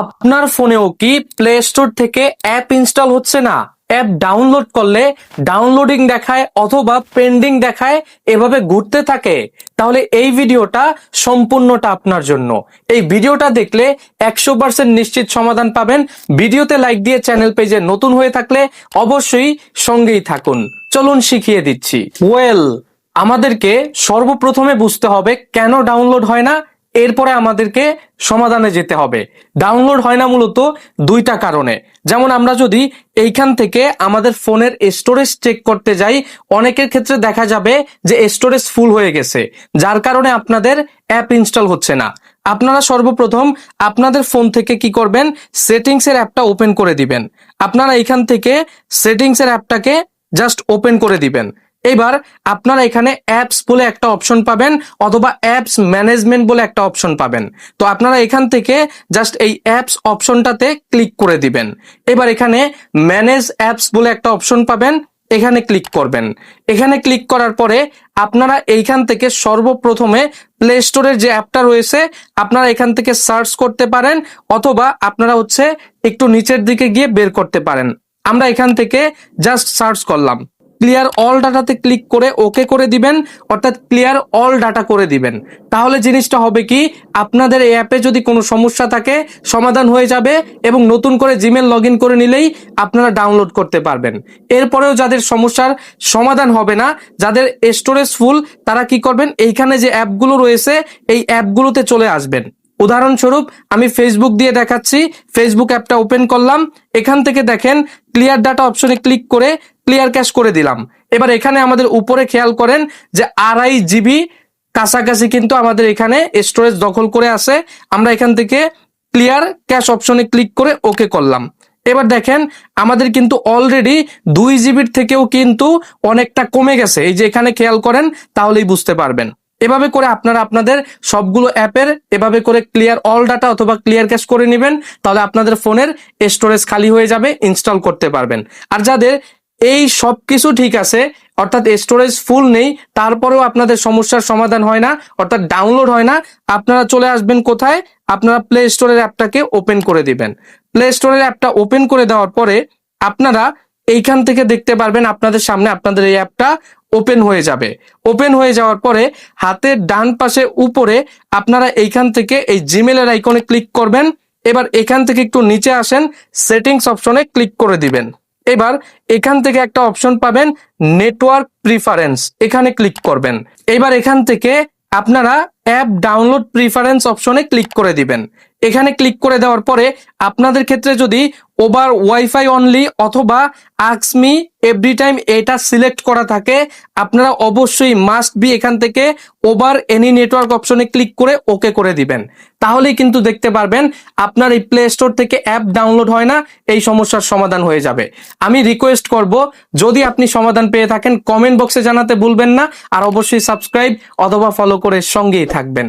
আপনার ফোনেও কি প্লে স্টোর থেকে অ্যাপ ইনস্টল হচ্ছে না? অ্যাপ ডাউনলোড করলে ডাউনলোডিং দেখায় অথবা পেন্ডিং দেখায়, এভাবে ঘুরতে থাকে? তাহলে এই ভিডিওটা সম্পূর্ণটা আপনার জন্য। এই ভিডিওটা দেখলে 100% নিশ্চিত সমাধান পাবেন। ভিডিওতে লাইক দিয়ে চ্যানেল পেজে নতুন হয়ে থাকলে অবশ্যই সঙ্গেই থাকুন। চলুন শিখিয়ে দিচ্ছি। আমাদেরকে সর্বপ্রথমে বুঝতে হবে কেন ডাউনলোড হয় না, এরপরে আমাদেরকে সমাধানে যেতে হবে। ডাউনলোড হয় না মূলত দুইটা কারণে। যেমন আমরা যদি এইখান থেকে আমাদের ফোনের স্টোরেজ চেক করতে যাই, অনেকের ক্ষেত্রে দেখা যাবে যে স্টোরেজ ফুল হয়ে গেছে, যার কারণে আপনাদের অ্যাপ ইনস্টল হচ্ছে না। আপনারা সর্বপ্রথম আপনাদের ফোন থেকে কি করবেন, সেটিংসের অ্যাপটা ওপেন করে দিবেন। আপনারা এইখান থেকে সেটিংসের অ্যাপটাকে জাস্ট ওপেন করে দিবেন। এবার আপনারা এখানে অ্যাপস বলে একটা অপশন পাবেন অথবা অ্যাপস ম্যানেজমেন্ট বলে একটা অপশন পাবেন। তো আপনারা এখান থেকে জাস্ট এই অ্যাপস অপশনটাতে ক্লিক করে দিবেন। এবার এখানে ম্যানেজ অ্যাপস বলে একটা অপশন পাবেন, এখানে ক্লিক করবেন। এখানে ক্লিক করার পরে আপনারা এইখান থেকে সর্বপ্রথমে প্লে স্টোরের যে অ্যাপটা রয়েছে আপনারা এখান থেকে সার্চ করতে পারেন, অথবা আপনারা একটু নিচের দিকে গিয়ে বের করতে পারেন। আমরা এখান থেকে জাস্ট সার্চ করলাম, ক্লিয়ার অল ডাটাতে ক্লিক করে ওকে করে দিবেন, অর্থাৎ ক্লিয়ার অল ডাটা করে দিবেন। তাহলে জিনিসটা হবে কি, আপনাদের এই অ্যাপে যদি কোনো সমস্যা থাকে সমাধান হয়ে যাবে এবং নতুন করে জিমেল লগ ইন করে নিলেই আপনারা ডাউনলোড করতে পারবেন। এরপরেও যাদের সমস্যার সমাধান হবে না, যাদের স্টোরেজ ফুল, তারা কি করবেন, এইখানে যে অ্যাপগুলো রয়েছে এই অ্যাপগুলোতে চলে আসবেন। উদাহরণস্বরূপ আমি ফেসবুক দিয়ে দেখাচ্ছি। ফেসবুক অ্যাপটা ওপেন করলাম, এখান থেকে দেখেন ক্লিয়ার ডাটা অপশনে ক্লিক করে ক্লিয়ার ক্যাশ করে দিলাম। এবার এখানে আমাদের উপরে খেয়াল করেন যে 2.5 GB কাছাকাছি কিন্তু আমাদের এখানে স্টোরেজ দখল করে আছে। আমরা এখান থেকে ক্লিয়ার ক্যাশ অপশনে ক্লিক করে ওকে করলাম। এবার দেখেন আমাদের কিন্তু অলরেডি 2 GB থেকেও কিন্তু অনেকটা কমে গেছে। এই যে এখানে খেয়াল করেন, তাহলেই বুঝতে পারবেন। এভাবে করে আপনারা আপনাদের সবগুলো অ্যাপের এভাবে করে ক্লিয়ার অল ডাটা অথবা ক্লিয়ার ক্যাশ করে নেবেন, তাহলে আপনাদের ফোনের স্টোরেজ খালি হয়ে যাবে, ইনস্টল করতে পারবেন। আর যাদের এই সব কিছু ঠিক আছে, অর্থাৎ স্টোরেজ ফুল নেই, তারপরেও আপনাদের সমস্যার সমাধান হয় না, অর্থাৎ ডাউনলোড হয় না, আপনারা চলে আসবেন কোথায়, আপনারা প্লে স্টোরের অ্যাপটাকে ওপেন করে দিবেন। প্লে স্টোরের অ্যাপটা ওপেন করে দেওয়ার পরে আপনারা এইখান থেকে দেখতে পারবেন আপনাদের সামনে আপনাদের এই অ্যাপটা ওপেন হয়ে যাবে। ওপেন হয়ে যাওয়ার পরে হাতের ডান পাশে উপরে আপনারা এইখান থেকে এই জিমেলের আইকনে ক্লিক করবেন। এবার এখান থেকে একটু নিচে আসেন, সেটিংস অপশনে ক্লিক করে দিবেন। এবার এখান থেকে একটা অপশন পাবেন নেটওয়ার্ক প্রিফারেন্স, এখানে ক্লিক করবেন। এবার এখান থেকে আপনারা অ্যাপ ডাউনলোড প্রিফারেন্স অপশনে ক্লিক করে দিবেন। এখানে ক্লিক করে দেওয়ার পরে আপনাদের ক্ষেত্রে যদি ওভার ওয়াইফাই অনলি অথবা আস্ক মি এভরি টাইম এটা সিলেক্ট করা থাকে, আপনারা অবশ্যই মাস্ট বি এখান থেকে ওভার এনি নেটওয়ার্ক অপশনে ক্লিক করে ওকে করে দিবেন। তাহলেই কিন্তু দেখতে পারবেন আপনার এই প্লে স্টোর থেকে অ্যাপ ডাউনলোড হয় না, এই সমস্যার সমাধান হয়ে যাবে। আমি রিকোয়েস্ট করব, যদি আপনি সমাধান পেয়ে থাকেন কমেন্ট বক্সে জানাতে ভুলবেন না, আর অবশ্যই সাবস্ক্রাইব অথবা ফলো করে সঙ্গেই থাকবেন।